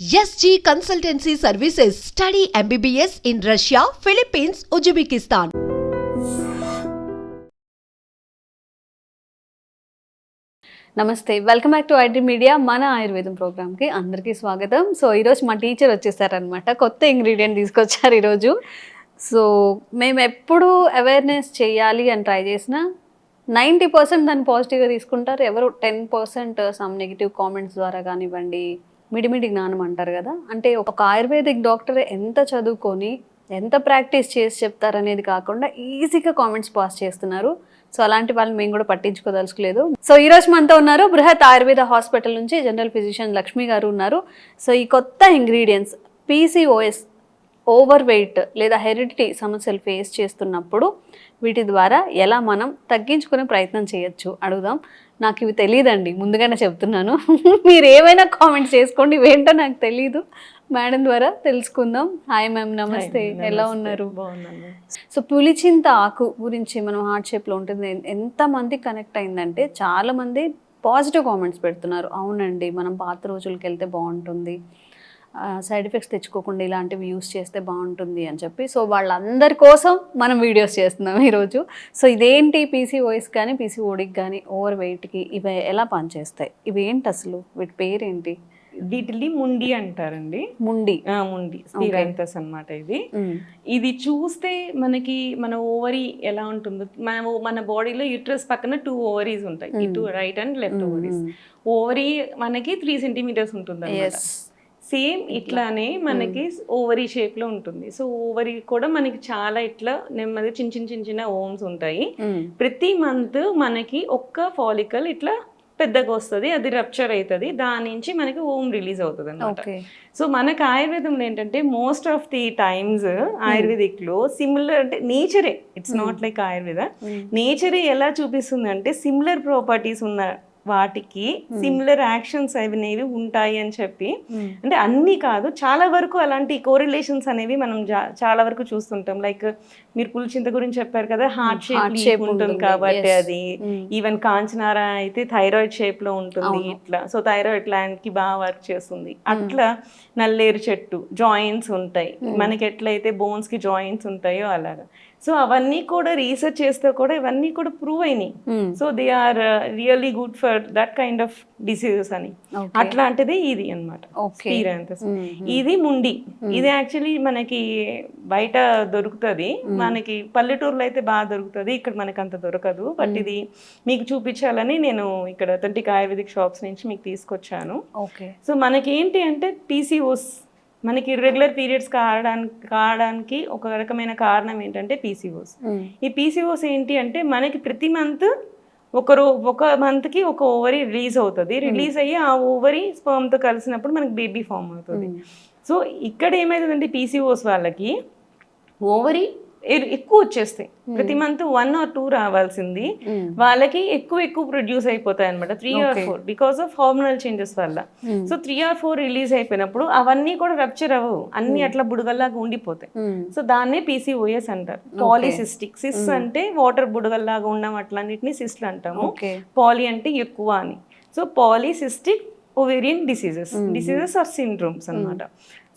SG Consultancy Services. Study MBBS in Russia, Philippines, Uzbekistan. నమస్తే, welcome back to IT media. మన ఆయుర్వేదం ప్రోగ్రామ్కి అందరికీ స్వాగతం. సో ఈరోజు మా టీచర్ వచ్చేసారనమాట, కొత్త ఇంగ్రీడియంట్ తీసుకొచ్చారు ఈరోజు. సో మేము ఎప్పుడు అవేర్నెస్ చేయాలి అని ట్రై చేసినా 90% దాన్ని పాజిటివ్గా తీసుకుంటారు. ఎవరు 10% సమ్ నెగిటివ్ కామెంట్స్ ద్వారా కానివ్వండి, మిడిమిడి జ్ఞానం అంటారు కదా, అంటే ఒక ఆయుర్వేదిక్ డాక్టర్ ఎంత చదువుకొని ఎంత ప్రాక్టీస్ చేసి చెప్తారనేది కాకుండా ఈజీగా కామెంట్స్ పాస్ చేస్తున్నారు. సో అలాంటి వాళ్ళని మేము కూడా పట్టించుకోదలుచుకోలేదు. సో ఈ రోజు మనతో ఉన్నారు బృహత్ ఆయుర్వేద హాస్పిటల్ నుంచి జనరల్ ఫిజిషియన్ లక్ష్మి గారు ఉన్నారు. సో ఈ కొత్త ఇంగ్రీడియంట్స్ PCOS, ఓవర్ వెయిట్ లేదా హెరిడిటీ సమస్యలు ఫేస్ చేస్తున్నప్పుడు వీటి ద్వారా ఎలా మనం తగ్గించుకునే ప్రయత్నం చేయొచ్చు అడుగుదాం. నాకు ఇవి తెలియదండి, ముందుగానే చెప్తున్నాను. మీరు ఏమైనా కామెంట్స్ చేసుకోండి, ఇవేంటో నాకు తెలీదు. మేడం ద్వారా తెలుసుకుందాం. హాయ్ మ్యామ్, నమస్తే. ఎలా ఉన్నారు? సో పులిచింత ఆకు గురించి మనం హార్ట్ షేప్లో ఉంటుంది ఎంతమంది కనెక్ట్ అయిందంటే చాలామంది పాజిటివ్ కామెంట్స్ పెడుతున్నారు. అవునండి, మనం పాత రోజులకి వెళ్తే బాగుంటుంది, సైడ్ ఎఫెక్ట్స్ తెచ్చుకోకుండా ఇలాంటివి యూస్ చేస్తే బాగుంటుంది అని చెప్పి. సో వాళ్ళందరి కోసం మనం వీడియోస్ చేస్తున్నాం ఈరోజు. సో ఇదేంటి PCOS కానీ PCODకి కానీ ఓవర్ వెయిట్కి ఇవి ఎలా పనిచేస్తాయి, ఇవి ఏంటి అసలు, వీటి పేరేంటి? వీటిని ముండి అంటారండి. ముండి స్పిరాంతస్ అన్నమాట. ఇది చూస్తే మనకి మన ఓవరీ ఎలా ఉంటుందో, మన బాడీలో యూట్రస్ పక్కన 2 ఓవరీస్ ఉంటాయి, ఇటు right and left ovaries. Ovary మనకి 3 సెంటీమీటర్స్ ఉంటుంది, సేమ్ ఇట్లానే మనకి ఓవరీ షేప్ లో ఉంటుంది. సో ఓవరీ కూడా మనకి చాలా ఇట్లా నెమ్మది చిన్న చిన్న ఓమ్స్ ఉంటాయి. ప్రతి మంత్ మనకి ఒక్క ఫాలికల్ ఇట్లా పెద్దగా వస్తుంది, అది రప్చర్ అవుతుంది, దాని నుంచి మనకి ఓమ్ రిలీజ్ అవుతుంది అనమాట. సో మనకు ఆయుర్వేదంలో ఏంటంటే most of the times ayurvedic లో సిమిలర్ అంటే నేచరే, ఇట్స్ నాట్ లైక్ ఆయుర్వేద, నేచరే ఎలా చూపిస్తుంది అంటే సిమిలర్ ప్రాపర్టీస్ ఉన్న వాటికి సిమిలర్ యాక్షన్స్ అనేవి ఉంటాయి అని చెప్పి, అంటే అన్ని కాదు, చాలా వరకు అలాంటి కోరిలేషన్స్ అనేవి మనం చాలా వరకు చూస్తుంటాం. లైక్ మీరు పులిచింత గురించి చెప్పారు కదా, హార్ట్ షేప్ ఉంటుంది కాబట్టి అది. ఈవెన్ కాంచనార అయితే థైరాయిడ్ షేప్ లో ఉంటుంది ఇట్లా. సో థైరాయిడ్ గ్లాండ్ కి బాగా వర్క్ చేస్తుంది. అట్లా నల్లేరు చెట్టు జాయింట్స్ ఉంటాయి మనకి, ఎట్లయితే బోన్స్ కి జాయింట్స్ ఉంటాయో అలాగా. సో అవన్నీ కూడా రీసెర్చ్ చేస్తే కూడా ఇవన్నీ కూడా ప్రూవ్ అయినాయి. So they are really good for that kind of diseases అని. అట్లాంటిది ఇది అనమాట స్పిరాంతస్. ఇది ముండి. ఇది యాక్చువల్లీ మనకి బయట దొరుకుతుంది, మనకి పల్లెటూరులో అయితే బాగా దొరుకుతుంది, ఇక్కడ మనకి అంత దొరకదు. బట్ ఇది మీకు చూపించాలని నేను ఇక్కడ అథెంటిక్ ఆయుర్వేదిక్ షాప్స్ నుంచి మీకు తీసుకొచ్చాను. సో మనకి ఏంటి అంటే PCOS, మనకి ఇర్రెగ్యులర్ పీరియడ్స్ కావడానికి ఒక రకమైన కారణం ఏంటంటే PCOS. ఈ PCOS ఏంటి అంటే మనకి ప్రతి మంత్ ఒక మంత్కి ఒక ఓవరీ రిలీజ్ అవుతుంది. రిలీజ్ అయ్యి ఆ ఓవరీ స్పర్మ్తో కలిసినప్పుడు మనకి బేబీ ఫామ్ అవుతుంది. సో ఇక్కడ ఏమవుతుందంటే PCOS వాళ్ళకి ఓవరీ ఎక్కువ వచ్చేస్తాయి, ప్రతి మంత్ 1 or 2 రావాల్సింది వాళ్ళకి ఎక్కువ ప్రొడ్యూస్ అయిపోతాయి అనమాట, 3 or 4, because of hormonal changes వల్ల. సో 3 or 4 రిలీజ్ అయిపోయినప్పుడు అవన్నీ కూడా రప్చర్ అవ్వవు, అన్ని అట్లా బుడగల్లాగా ఉండిపోతాయి. సో దాన్నే PCOS అంటారు. పాలిసిస్టిక్, సిస్ అంటే వాటర్ బుడగల్లాగా ఉండడం, అట్లన్నిటిని సిస్ట్లు అంటాము. పాలి అంటే ఎక్కువ అని. So polycystic ovarian diseases or syndromes అనమాట.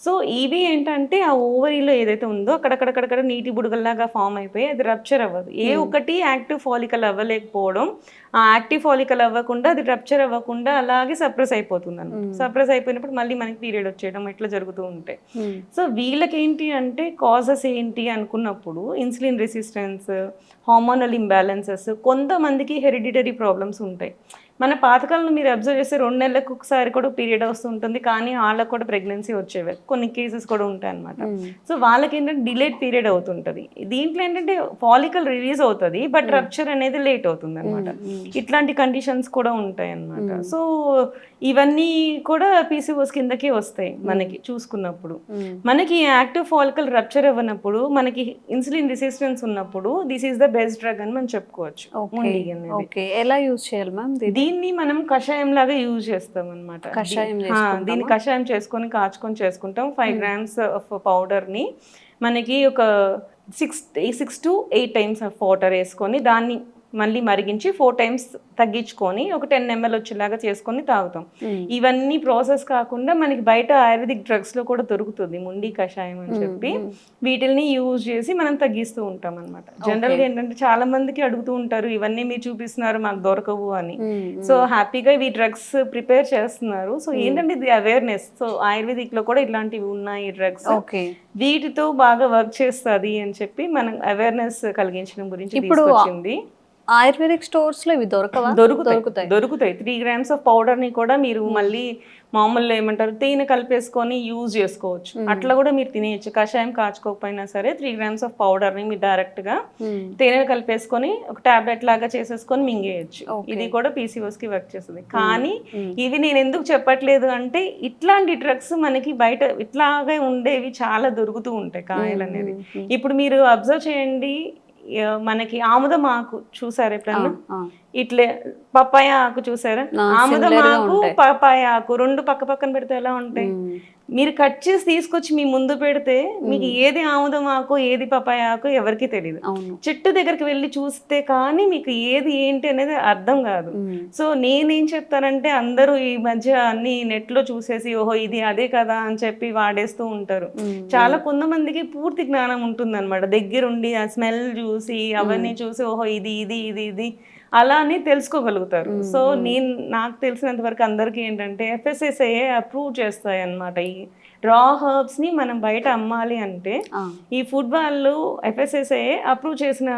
సో ఇవి ఏంటంటే ఆ ఓవరీలో ఏదైతే ఉందో అక్కడక్కడ నీటి బుడగల్లాగా ఫామ్ అయిపోయి అది రప్చర్ అవ్వదు. ఏ ఒకటి యాక్టివ్ ఫాలికల్ అవ్వలేకపోవడం, ఆ యాక్టివ్ ఫాలికల్ అవ్వకుండా అది రప్చర్ అవ్వకుండా అలాగే సప్రెస్ అయిపోతుంది అనమాట. సప్రెస్ అయిపోయినప్పుడు మళ్ళీ మనకి పీరియడ్ వచ్చేయడం ఇట్లా జరుగుతూ ఉంటాయి. సో వీళ్ళకి ఏంటి అంటే కాజెస్ ఏంటి అనుకున్నప్పుడు ఇన్సులిన్ రెసిస్టెన్స్, హార్మోనల్ ఇంబ్యాలెన్సెస్, కొంతమందికి హెరిడిటరీ ప్రాబ్లమ్స్ ఉంటాయి. మన పాతకాలంలో మీరు అబ్జర్వ్ చేస్తే 2 నెలలకు ఒకసారి కూడా పీరియడ్ వస్తుంటుంది, కానీ వాళ్ళకు కూడా ప్రెగ్నెన్సీ వచ్చేవి కొన్ని కేసెస్ కూడా ఉంటాయి అనమాట. సో వాళ్ళకి ఏంటంటే డిలేడ్ పీరియడ్ అవుతుంటుంది. దీంట్లో ఏంటంటే ఫాలికల్ రిలీజ్ అవుతుంది, బట్ రప్చర్ అనేది లేట్ అవుతుంది అనమాట. ఇట్లాంటి కండిషన్స్ కూడా ఉంటాయి అనమాట. సో ఇవన్నీ కూడా PCOS కిందకే వస్తాయి మనకి చూసుకున్నప్పుడు. మనకి యాక్టివ్ ఫాలికల్ రప్చర్ అవ్వనప్పుడు, మనకి ఇన్సులిన్ రెసిస్టెన్స్ ఉన్నప్పుడు this is the best drug అని మనం చెప్పుకోవచ్చు. ఎలా యూజ్ చేయాలి మ్యామ్? దీన్ని మనం కషాయం లాగా యూజ్ చేస్తాం అనమాట. దీన్ని కషాయం చేసుకొని కాచుకొని చేసుకుంటాం. 5 grams ఆఫ్ పౌడర్ ని మనకి ఒక 6 to 8 times ఆఫ్ వాటర్ వేసుకొని దాన్ని మళ్ళీ మరిగించి 4 times తగ్గించుకొని ఒక 10 ml వచ్చేలాగా చేసుకొని తాగుతాం. ఇవన్నీ ప్రాసెస్ కాకుండా మనకి బయట ఆయుర్వేదిక్ డ్రగ్స్ లో కూడా దొరుకుతుంది ముండి కషాయం అని చెప్పి, వీటిని యూజ్ చేసి మనం తగ్గిస్తూ ఉంటాం అనమాట. జనరల్ గా ఏంటంటే చాలా మందికి అడుగుతూ ఉంటారు ఇవన్నీ మీరు చూపిస్తున్నారు మాకు దొరకవు అని. సో హ్యాపీగా ఈ డ్రగ్స్ ప్రిపేర్ చేస్తున్నారు. సో ఏంటంటే ఇది అవేర్నెస్. సో ఆయుర్వేదిక్ లో కూడా ఇట్లాంటివి ఉన్నాయి డ్రగ్స్, వీటితో బాగా వర్క్ చేస్తుంది అని చెప్పి మనం అవేర్నెస్ కలిగించడం గురించి తీసుకొచ్చింది. ఆయుర్వేదిక్ స్టోర్స్ లో ఇవి దొరుకుతాయి. 3 grams ఆఫ్ పౌడర్ ని కూడా మీరు మళ్ళీ మామూలు ఏమంటారు తేనె కలిపేసుకొని యూజ్ చేసుకోవచ్చు. అట్లా కూడా మీరు తినేయచ్చు. కషాయం కాచుకోకపోయినా సరే 3 grams ఆఫ్ పౌడర్ ని మీరు డైరెక్ట్ గా తేనె కలిపేసుకొని ఒక టాబ్లెట్ లాగా చేసేసుకొని మింగేయచ్చు. ఇది కూడా PCOS కి వర్క్ చేస్తుంది. కానీ ఇవి నేను ఎందుకు చెప్పట్లేదు అంటే ఇట్లాంటి డ్రగ్స్ మనకి బయట ఇట్లాగే ఉండేవి చాలా దొరుకుతూ ఉంటాయి కాయలు అనేది. ఇప్పుడు మీరు అబ్జర్వ్ చేయండి, మనకి ఆముదం ఆకు చూసారు ఎప్పుడన్నా? ఇట్లే పప్పాయ ఆకు చూసారా? ఆముదం ఆకు పప్పాయ ఆకు రెండు పక్క పక్కన పెడితే ఎలా ఉంటాయి? మీరు కట్ చేసి తీసుకొచ్చి మీ ముందు పెడితే మీకు ఏది ఆముదం ఆకు ఏది పప్పాయ ఆకు ఎవరికి తెలియదు. చెట్టు దగ్గరికి వెళ్ళి చూస్తే కానీ మీకు ఏది ఏంటి అనేది అర్థం కాదు. సో నేనేం చెప్తానంటే అందరూ ఈ మధ్య అన్ని నెట్ లో చూసేసి ఓహో ఇది అదే కదా అని చెప్పి వాడేస్తూ ఉంటారు. చాలా కొంతమందికి పూర్తి జ్ఞానం ఉంటుంది అనమాట. దగ్గరుండి ఆ స్మెల్ చూసి అవన్నీ చూసి ఓహో ఇది ఇది ఇది ఇది అలా అని తెలుసుకోగలుగుతారు. సో నాకు తెలిసినంత వరకు అందరికీ ఏంటంటే FSSAI అప్రూవ్ చేస్తాయి అన్నమాట. ఈ రా హర్బ్స్ ని మనం బయట అమ్మాలి అంటే ఈ ఫుడ్ వాళ్ళు FSSAI అప్రూవ్ చేసిన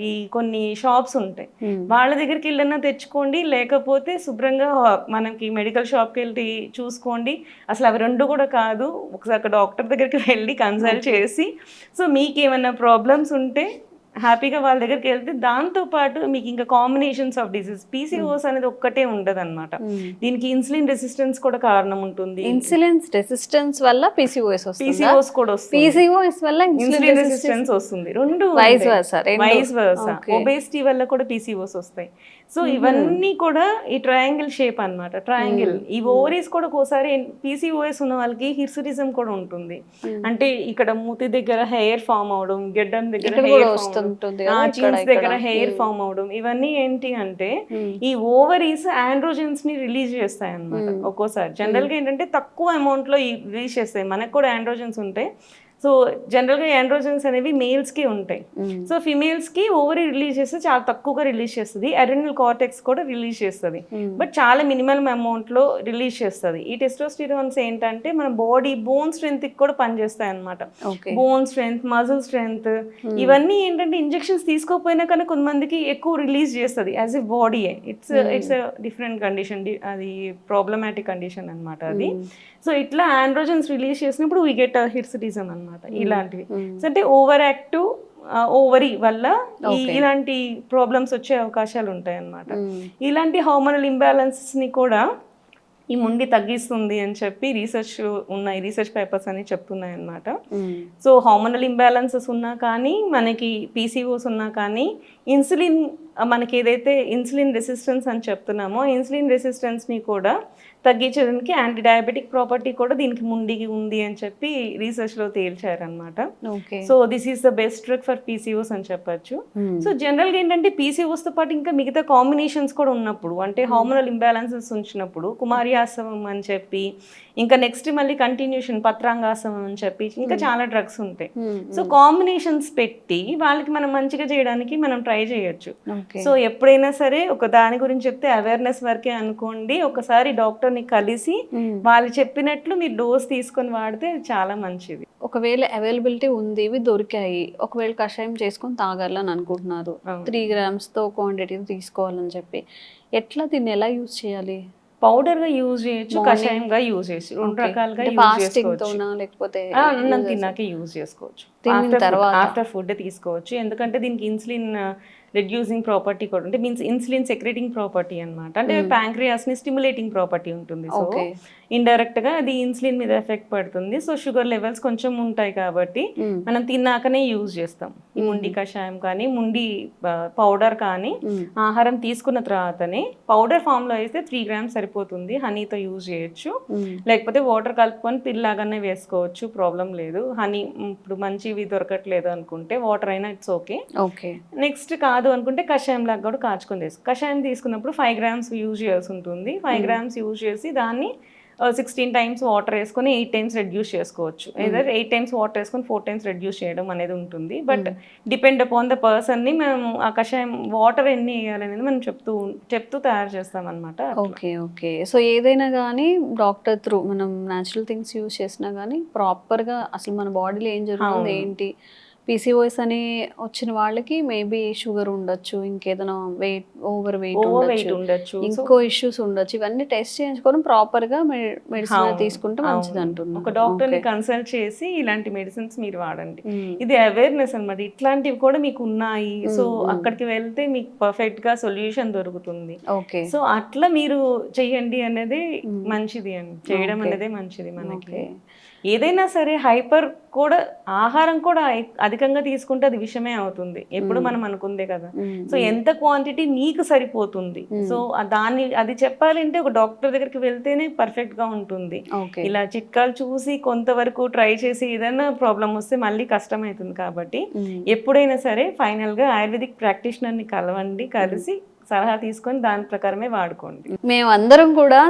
ఈ కొన్ని షాప్స్ ఉంటాయి, వాళ్ళ దగ్గరికి వెళ్ళినా తెచ్చుకోండి, లేకపోతే శుభ్రంగా మనకి మెడికల్ షాప్కి వెళ్ళి చూసుకోండి. అసలు అవి రెండు కూడా కాదు, ఒకసారి డాక్టర్ దగ్గరికి వెళ్ళి కన్సల్ట్ చేసి సో మీకు ఏమైనా ప్రాబ్లమ్స్ ఉంటే హ్యాపీగా వాళ్ళ దగ్గరికి వెళ్తే దాంతో పాటు మీకు ఇంకా కాంబినేషన్స్ ఆఫ్ డిసీజ్ PCOS అనేది ఒక్కటే ఉండదు అనమాట. దీనికి ఇన్సులిన్ రెసిస్టెన్స్ కూడా కారణం ఉంటుంది. ఇన్సులిన్ రెసిస్టెన్స్ వల్ల PCOS వస్తుంది, PCOS కూడా వస్తుంది, PCOS వల్ల ఇన్సులిన్ రెసిస్టెన్స్ వస్తుంది, రెండు వైస్ వర్సా. ఒబేసిటీ వల్ల కూడా PCOS వస్తాయి. సో ఇవన్నీ కూడా ఈ ట్రయాంగిల్ షేప్ అన్నమాట. ట్రయాంగిల్ ఈ ఓవరీస్ కూడా ఒకసారి PCOS ఉన్న వాళ్ళకి హిర్సుటిజం కూడా ఉంటుంది. అంటే ఇక్కడ మూతి దగ్గర హెయిర్ ఫామ్ అవడం, గెడ్డం దగ్గర హెయిర్ చీన్స్ దగ్గర హెయిర్ ఫామ్ అవడం, ఇవన్నీ ఏంటి అంటే ఈ ఓవరీస్ ఆండ్రోజెన్స్ ని రిలీజ్ చేస్తాయి అన్నమాట. ఒక్కోసారి జనరల్ గా ఏంటంటే తక్కువ అమౌంట్ లో రిలీజ్ చేస్తాయి. మనకు కూడా ఆండ్రోజెన్స్ ఉంటాయి. సో జనరల్గా ఆండ్రోజన్స్ అనేవి మేల్స్కి ఉంటాయి. సో ఫిమేల్స్కి ఓవరీ రిలీజ్ చేస్తే చాలా తక్కువగా రిలీజ్ చేస్తుంది. అడ్రినల్ కార్టెక్స్ కూడా రిలీజ్ చేస్తుంది, బట్ చాలా మినిమం అమౌంట్లో రిలీజ్ చేస్తుంది. ఈ టెస్టోస్టిరాన్స్ ఏంటంటే మన బాడీ బోన్ స్ట్రెంగ్త్కి కూడా పనిచేస్తాయి అనమాట. బోన్ స్ట్రెంగ్త్, మజిల్ స్ట్రెంగ్త్, ఇవన్నీ ఏంటంటే ఇంజెక్షన్స్ తీసుకోకపోయినా కానీ కొంతమందికి ఎక్కువ రిలీజ్ చేస్తుంది as a body. It's different condition, అది ప్రాబ్లమాటిక్ కండిషన్ అనమాట అది. సో ఇట్లా ఆండ్రోజన్స్ రిలీజ్ చేసినప్పుడు వీ గెట్ హిర్సుటిజం అనమాట. ఇలాంటివి అంటే ఓవర్ యాక్టివ్ ఓవరీ వల్ల ఇలాంటి ప్రాబ్లమ్స్ వచ్చే అవకాశాలు ఉంటాయి అన్నమాట. ఇలాంటి హార్మోనల్ ఇంబ్యాలెన్సెస్ ని కూడా ఈ ముండి తగ్గిస్తుంది అని చెప్పి రీసెర్చ్ పేపర్స్ అని చెప్తున్నాయి అన్నమాట. సో హార్మోనల్ ఇంబ్యాలెన్సెస్ ఉన్నా కానీ మనకి PCOS ఉన్నా కానీ ఇన్సులిన్ మనకి ఏదైతే ఇన్సులిన్ రెసిస్టెన్స్ అని చెప్తున్నామో ఇన్సులిన్ రెసిస్టెన్స్ని కూడా తగ్గించడానికి యాంటీ డయాబెటిక్ ప్రాపర్టీ కూడా దీనికి ముండికి ఉంది అని చెప్పి రీసెర్చ్లో తేల్చారనమాట. So this is the best drug for PCOS అని చెప్పచ్చు. సో జనరల్గా ఏంటంటే PCOSతో పాటు ఇంకా మిగతా కాంబినేషన్స్ కూడా ఉన్నప్పుడు, అంటే హార్మోనల్ ఇంబ్యాలెన్సెస్ ఉంచినప్పుడు కుమార్యాసవం అని చెప్పి, ఇంకా నెక్స్ట్ మళ్ళీ కంటిన్యూషన్ పత్రాంగాసవం అని చెప్పి ఇంకా చాలా డ్రగ్స్ ఉంటాయి. సో కాంబినేషన్స్ పెట్టి వాళ్ళకి మనం మంచిగా చేయడానికి మనం ట్రై చేయొచ్చు. సో ఎప్పుడైనా సరే ఒక దాని గురించి చెప్తే అవేర్నెస్ వరకే అనుకోండి, ఒకసారి డాక్టర్ని కలిసి వాళ్ళు చెప్పినట్లు మీరు డోస్ తీసుకొని వాడితే చాలా మంచిది. ఒకవేళ అవైలబిలిటీ ఉంది, ఇవి దొరికాయి, ఒకవేళ కషాయం చేసుకొని తాగాలని అనుకుంటున్నారు, 3 grams తో క్వాంటిటీ తీసుకోవాలని చెప్పి, ఎట్లా దీన్ని ఎలా యూజ్ చేయాలి? పౌడర్ గా యూజ్ చేయొచ్చు, కషాయంగా యూజ్ చేయొచ్చు, రెండు రకాలుగా యూజ్ చేసుకోవచ్చు. లేకపోతే అన్నం తిన్నాక యూజ్ చేసుకోవచ్చు, ఆఫ్టర్ ఫుడ్ తీసుకోవచ్చు. ఎందుకంటే దీనికి ఇన్సులిన్ రెడ్యూసింగ్ ప్రాపర్టీ కూడా అంటే మీన్స్ ఇన్సులిన్ సెక్రెటింగ్ ప్రాపర్టీ అనమాట. అంటే ప్యాంక్రియాస్ ని స్టిమ్యులేటింగ్ ప్రాపర్టీ ఉంటుంది. సో ఇండైరెక్ట్ గా అది ఇన్సులిన్ మీద ఎఫెక్ట్ పడుతుంది. సో షుగర్ లెవెల్స్ కొంచెం ఉంటాయి కాబట్టి మనం తిన్నాకనే యూజ్ చేస్తాం. ఈ ముండి కషాయం కానీ ముండి పౌడర్ కానీ ఆహారం తీసుకున్న తర్వాతనే, పౌడర్ ఫామ్ లో అయితే 3 grams సరిపోతుంది, హనీతో యూజ్ చేయొచ్చు, లేకపోతే వాటర్ కలుపుకొని పిల్లాగానే వేసుకోవచ్చు, ప్రాబ్లం లేదు. హనీ ఇప్పుడు మంచి ఇవి దొరకట్లేదు అనుకుంటే వాటర్ అయినా ఇట్స్ ఓకే. ఓకే. నెక్స్ట్ కాదు అనుకుంటే కషాయం లాగా కూడా కాచుకొని తీసుకో. కషాయం తీసుకున్నప్పుడు 5 grams యూజ్ చేయాల్సి ఉంటుంది. 5 grams యూజ్ చేసి దాన్ని 16 times వాటర్ వేసుకొని 8 times రెడ్యూస్ చేసుకోవచ్చు. ఏదర్ 8 times వాటర్ వేసుకొని 4 times రెడ్యూస్ చేయడం అనేది ఉంటుంది. బట్ డిపెండ్ అపాన్ ద పర్సన్ని మేము ఆ కషాయం వాటర్ ఎన్ని వేయాలనేది మనం చెప్తూ తయారు చేస్తాం అనమాట. ఓకే. ఓకే. సో ఏదైనా కానీ డాక్టర్ త్రూ మనం న్యాచురల్ థింగ్స్ యూజ్ చేసినా కానీ ప్రాపర్గా అసలు మన బాడీలో ఏం జరుగుతుంది ఏంటి, పీసీఓఎస్ అని వచ్చిన వాళ్ళకి మేబీ షుగర్ ఉండొచ్చు, ఇంకేదైనా ఓవర్ వెయిట్ ఉండొచ్చు, ఇంకో ఇష్యూస్ ఉండొచ్చు. ఇవన్నీ టెస్ట్ చేయించుకొని ప్రాపర్ గా మెడిసిన్ తీసుకుంటే మంచిది అంటున్నాను. ఒక డాక్టర్ ని కన్సల్ట్ చేసి ఇలాంటి మెడిసిన్స్ మీరు వాడండి. ఇది అవేర్నెస్ అన్నమాట. ఇట్లాంటివి కూడా మీకు ఉన్నాయి, సో అక్కడికి వెళ్తే మీకు పర్ఫెక్ట్ గా సొల్యూషన్ దొరుకుతుంది. ఓకే. సో అట్లా మీరు చెయ్యండి అనేది మంచిది అండి. చేయడం అనేది మంచిది మనకి. ఏదైనా సరే హైపర్ కూడా ఆహారం కూడా అధికంగా తీసుకుంటే అది విషమే అవుతుంది. ఎప్పుడు మనం అనుకుందే కదా. సో ఎంత క్వాంటిటీ మీకు సరిపోతుంది, సో అది చెప్పాలంటే ఒక డాక్టర్ దగ్గరికి వెళ్తేనే పర్ఫెక్ట్ గా ఉంటుంది. ఇలా చిట్కాలు చూసి కొంతవరకు ట్రై చేసి ఏదైనా ప్రాబ్లం వస్తే మళ్ళీ కష్టం అవుతుంది. కాబట్టి ఎప్పుడైనా సరే ఫైనల్ గా ఆయుర్వేదిక్ ప్రాక్టీషనర్ ని కలవండి, కలిసి సలహా తీసుకొని దాని ప్రకారమే వాడుకోండి. మేము అందరం కూడా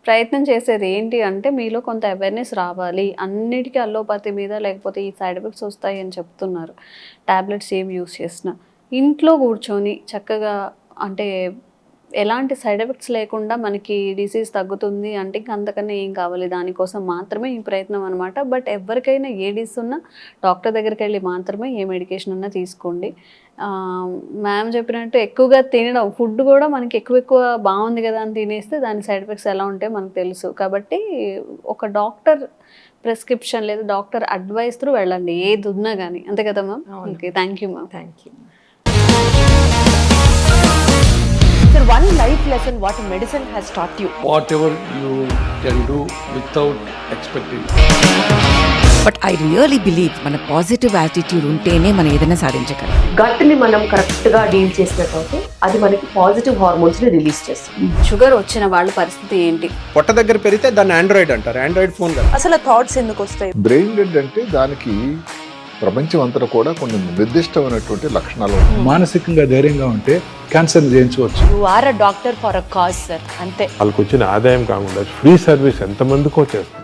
ప్రయత్నం చేసేది ఏంటి అంటే మీలో కొంత అవేర్నెస్ రావాలి. అన్నిటికీ అల్లోపతి మీద లేకపోతే ఈ సైడ్ ఎఫెక్ట్స్ వస్తాయి అని చెప్తున్నారు. టాబ్లెట్స్ ఏం యూస్ చేసినా ఇంట్లో కూర్చొని చక్కగా అంటే ఎలాంటి సైడ్ ఎఫెక్ట్స్ లేకుండా మనకి డిసీజ్ తగ్గుతుంది అంటే ఇంక అంతకన్నా ఏం కావాలి, దానికోసం మాత్రమే ఈ ప్రయత్నం అనమాట. బట్ ఎవరికైనా ఏ డిసీజ్ ఉన్నా డాక్టర్ దగ్గరికి వెళ్ళి మాత్రమే ఏ మెడికేషన్ ఉన్నా తీసుకోండి. మ్యామ్ చెప్పినట్టు ఎక్కువగా తినడం, ఫుడ్ కూడా మనకి ఎక్కువ బాగుంది కదా అని తినేస్తే దాని సైడ్ ఎఫెక్ట్స్ ఎలా ఉంటాయో మనకు తెలుసు. కాబట్టి ఒక డాక్టర్ ప్రిస్క్రిప్షన్ లేదా డాక్టర్ అడ్వైస్ త్రూ వెళ్ళండి ఏది ఉన్నా కానీ. అంతే కదా ma'am? Okay, thank you ma'am. Thank you. Sir, one life lesson what medicine has taught you. Whatever you can do without expecting. But I really believe మన positive attitude ఉంటేనే మనం ఏదైనా సాధించగలం. గట్ని మనం కరెక్ట్గా డీల్ చేసినట్లయితే అది మనకి పాజిటివ్ హార్మోన్స్ని రిలీజ్ చేస్తుంది. షుగర్ వచ్చిన వాళ్ళ పరిస్థితి ఏంటి? పొట్ట దగ్గర పెరిగితే దాన్ని ఆండ్రాయిడ్ అంటారు, ఆండ్రాయిడ్ ఫోన్ కదా. అసలు థాట్స్ ఎందుకు వస్తాయి? బ్రెయిన్ డెడ్ అంటే దానికి ప్రపంచం అంతా కూడా కొన్ని నిర్దిష్టమైనటువంటి లక్షణాలు ఉన్నాయి. మానసికంగా ధైర్యంగా ఉంటే క్యాన్సర్ జయించవచ్చు. You are a doctor for a cause, sir. అంతే. వాళ్ళకి వచ్చిన ఆదాయం కాకుండా ఫ్రీ సర్వీస్ ఎంతమందికో చేస్తుంది.